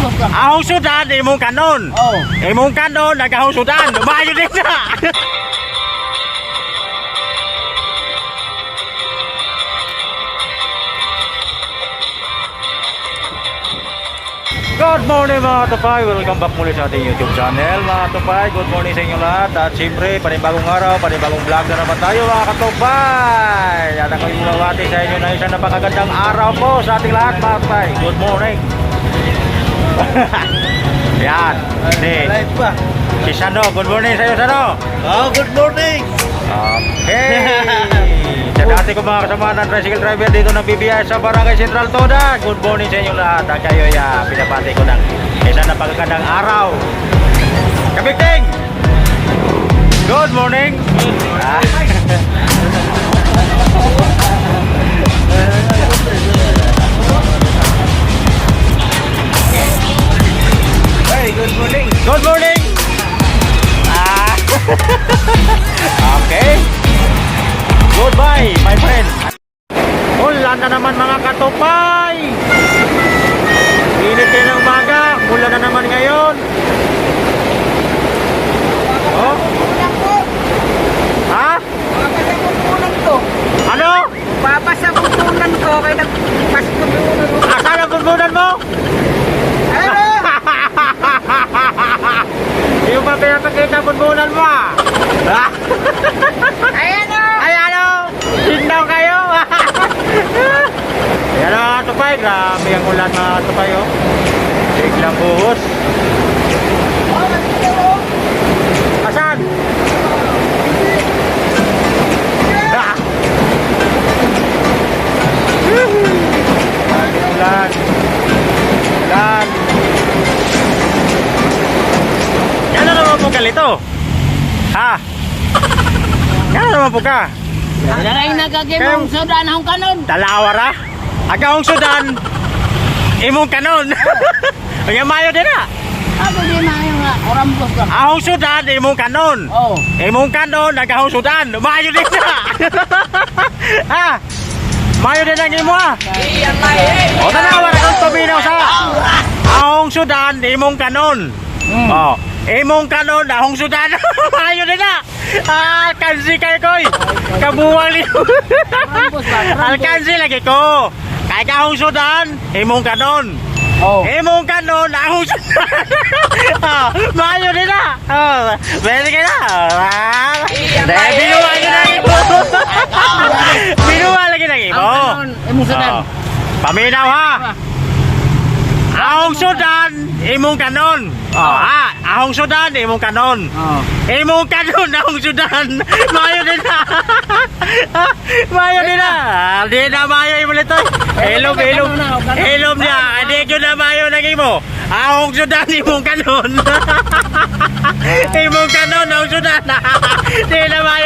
Ahong Sudan, imong kanon. Oh. Imong kanon, nagahong Sudan. Maayo din na. Good morning mga tupay, welcome back muli sa ating YouTube channel mga tupay. Good morning sa inyo lahat. At siyempre, panibagong araw, panibagong vlog na naman tayo mga katupay. At ako yung mawati sa inyo na isang napakagandang araw po sa ating lahat mga tupay. Good morning. Yan, si Sano, good morning sa iyo Sano. Oh, good morning. Okay. Sa dati ko mga kasama ng tricycle driver dito ng BBI sa Barangay Central Toda. Good morning sa inyo lahat. At kayo pinapati ko ng isang napakagandang araw. Kabigting! Good morning! Hey, good morning. Good morning! Okay. Goodbye, my friend. Ulan na naman mga katupay. Init din ng umaga. Ulan na naman ngayon. Oh? Ha? Papasabutunan ko. Ano? Papasabutunan ko. Kaya nagpasabutunan ko. Asan ang bulbunan mo? Ano? Yung ba pinapakita bulbunan mo ah? Ayan o. Ay ano? Sindaw kayo? Ayan mga tupay. Grabe ang ulan mga tupay oh. Biglang buhos. Asan? Ulan. Ulan. Yan na naman po kalito. Ha? Yan na naman po ka. Daray nagagimong Sudan akong kanon. Dalawara. Agahong Sudan. Imong kanon. Ang mayo din na. Ako din na yung orambos ka. Ahong Sudan, imong kanon. Oh. Imong kanon, agahong Sudan. Mayo din na. Ha? Mayo din ang imo ha. O dalawara kung tuminaw sa ahong Sudan, imong kanon. Oh. Imong kanon, ahong Sudan. Mayo din na. Kansi kay koy. Kabuwang liyo. Alkansi lagi ko. Kay kahong Sudan, imong kanon. Oh. Imong kanon, ahong Sudan. Mayo din na. Pwede ka na. Binuwa nyo na imo. Binuwa lagi na imo. Imong Sudan. Paminaw ha. Ahong Sudan, imong kanon. Ahong Sudan, imong kanon. Oh. Imong kanon, ahong Sudan. Mayo din na. Mayo din na. Di na mayo imo nito. Ilom. Ilom niya. Di ko na mayo nang imo. Ahong Sudan, imong kanon. Imong kanon, ahong Sudan. Di na mayo